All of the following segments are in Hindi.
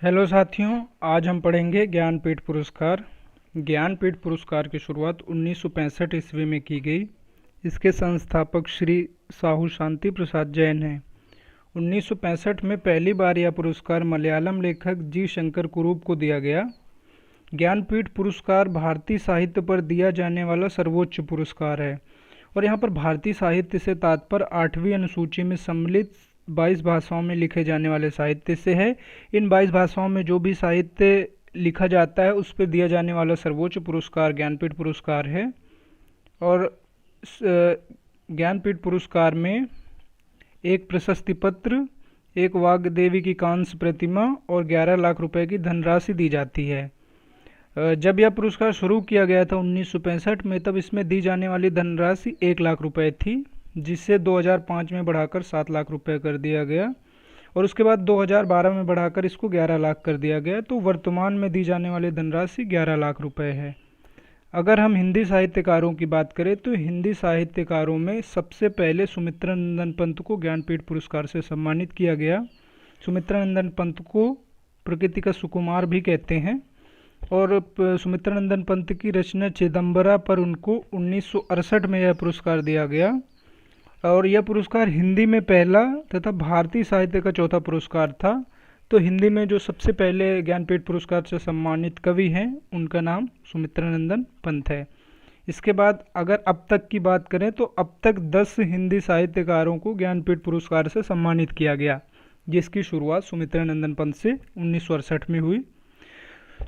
हेलो साथियों, आज हम पढ़ेंगे ज्ञानपीठ पुरस्कार। ज्ञानपीठ पुरस्कार की शुरुआत 1965 ईस्वी में की गई। इसके संस्थापक श्री साहू शांति प्रसाद जैन हैं। 1965 में पहली बार यह पुरस्कार मलयालम लेखक जी शंकर कुरूप को दिया गया। ज्ञानपीठ पुरस्कार भारतीय साहित्य पर दिया जाने वाला सर्वोच्च पुरस्कार है और यहाँ पर भारतीय साहित्य से तात्पर्य 8वीं अनुसूची में सम्मिलित 22 भाषाओं में लिखे जाने वाले साहित्य से है। इन 22 भाषाओं में जो भी साहित्य लिखा जाता है उस पर दिया जाने वाला सर्वोच्च पुरस्कार ज्ञानपीठ पुरस्कार है। और ज्ञानपीठ पुरस्कार में एक प्रशस्ति पत्र, एक वाग्देवी की कांस्य प्रतिमा और 11 लाख रुपए की धनराशि दी जाती है। जब यह पुरस्कार शुरू किया गया था 1965 में, तब इसमें दी जाने वाली धनराशि 1 लाख रुपए थी, जिसे 2005 में बढ़ाकर 7 लाख रुपए कर दिया गया और उसके बाद 2012 में बढ़ाकर इसको 11 लाख कर दिया गया। तो वर्तमान में दी जाने वाली धनराशि 11 लाख रुपए है। अगर हम हिंदी साहित्यकारों की बात करें तो हिंदी साहित्यकारों में सबसे पहले सुमित्रानंदन पंत को ज्ञानपीठ पुरस्कार से सम्मानित किया गया। सुमित्रानंदन पंत को प्रकृति का सुकुमार भी कहते हैं और सुमित्रानंदन पंत की रचना चिदंबरा पर उनको 1968 में यह पुरस्कार दिया गया और यह पुरस्कार हिंदी में पहला तथा भारतीय साहित्य का चौथा पुरस्कार था। तो हिंदी में जो सबसे पहले ज्ञानपीठ पुरस्कार से सम्मानित कवि हैं उनका नाम सुमित्रानंदन पंत है। इसके बाद अगर अब तक की बात करें तो अब तक 10 हिंदी साहित्यकारों को ज्ञानपीठ पुरस्कार से सम्मानित किया गया, जिसकी शुरुआत सुमित्रानंदन पंत से 1968 में हुई।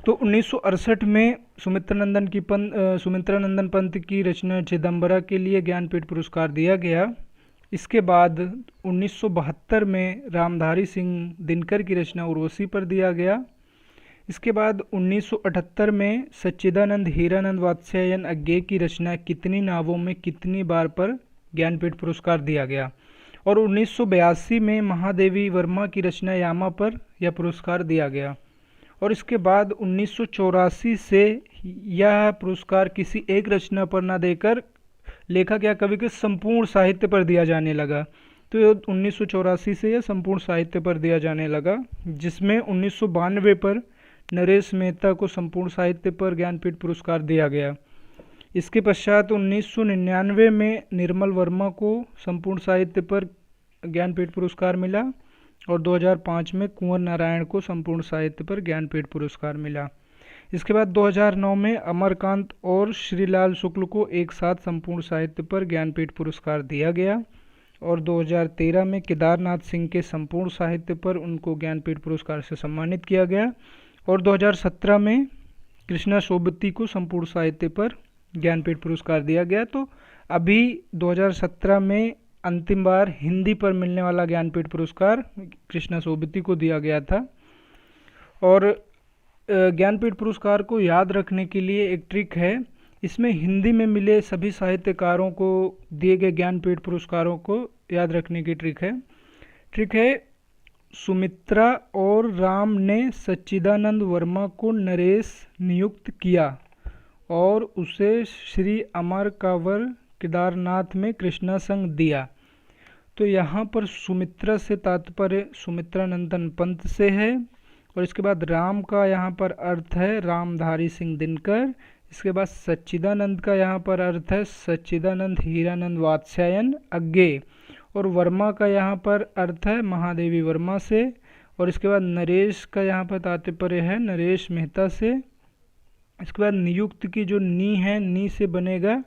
तो 1968 में सुमित्रानंदन पंत की रचना चिदंबरा के लिए ज्ञानपीठ पुरस्कार दिया गया। इसके बाद 1972 में रामधारी सिंह दिनकर की रचना उर्वशी पर दिया गया। इसके बाद 1978 में सच्चिदानंद हीरानंद वात्स्यायन अज्ञेय की रचना कितनी नावों में कितनी बार पर ज्ञानपीठ पुरस्कार दिया गया और 1982 में महादेवी वर्मा की रचना यामा पर यह पुरस्कार दिया गया। और इसके बाद 1984 से यह पुरस्कार किसी एक रचना पर न देकर लेखक या कवि के संपूर्ण साहित्य पर दिया जाने लगा। तो 1984 से यह संपूर्ण साहित्य पर दिया जाने लगा, जिसमें 1992 पर नरेश मेहता को संपूर्ण साहित्य पर ज्ञानपीठ पुरस्कार दिया गया। इसके पश्चात 1999 में निर्मल वर्मा को संपूर्ण साहित्य पर ज्ञानपीठ पुरस्कार मिला और 2005 में कुंवर नारायण को संपूर्ण साहित्य पर ज्ञानपीठ पुरस्कार मिला। इसके बाद 2009 में अमरकांत और श्रीलाल शुक्ल को एक साथ संपूर्ण साहित्य पर ज्ञानपीठ पुरस्कार दिया गया और 2013 में केदारनाथ सिंह के संपूर्ण साहित्य पर उनको ज्ञानपीठ पुरस्कार से सम्मानित किया गया और 2017 में कृष्णा सोबती को संपूर्ण साहित्य पर ज्ञानपीठ पुरस्कार दिया गया। तो अभी 2017 में अंतिम बार हिंदी पर मिलने वाला ज्ञानपीठ पुरस्कार कृष्णा सोबती को दिया गया था। और ज्ञानपीठ पुरस्कार को याद रखने के लिए एक ट्रिक है। इसमें हिंदी में मिले सभी साहित्यकारों को दिए गए ज्ञानपीठ पुरस्कारों को याद रखने की ट्रिक है सुमित्रा और राम ने सच्चिदानंद वर्मा को नरेश नियुक्त किया और उसे श्री अमर कांवर केदारनाथ में कृष्णा संग दिया। तो यहाँ पर सुमित्रा से तात्पर्य सुमित्रानंदन पंत से है और इसके बाद राम का यहाँ पर अर्थ है रामधारी सिंह दिनकर। इसके बाद सच्चिदानंद का यहाँ पर अर्थ है सच्चिदानंद हीरानंद वात्स्यायन अज्ञेय और वर्मा का यहाँ पर अर्थ है महादेवी वर्मा से और इसके बाद नरेश का यहाँ पर तात्पर्य है नरेश मेहता से। इसके बाद नियुक्त की जो नी है, नी से बनेगा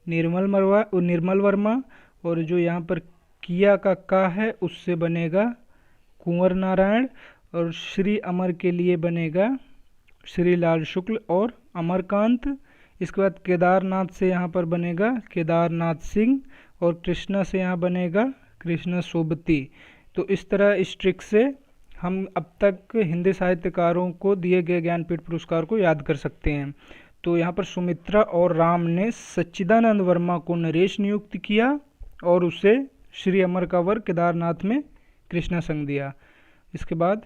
निर्मल वर्मा और जो यहाँ पर किया का है उससे बनेगा कुंवर नारायण और श्री अमर के लिए बनेगा श्रीलाल शुक्ल और अमरकांत। इसके बाद केदारनाथ से यहाँ पर बनेगा केदारनाथ सिंह और कृष्णा से यहाँ बनेगा कृष्णा सोबती। तो इस तरह इस ट्रिक से हम अब तक हिंदी साहित्यकारों को दिए गए ज्ञानपीठ पुरस्कार को याद कर सकते हैं। तो यहाँ पर सुमित्रा और राम ने सच्चिदानंद वर्मा को नरेश नियुक्त किया और उसे श्री अमर कांवर केदारनाथ में कृष्णा संग दिया। इसके बाद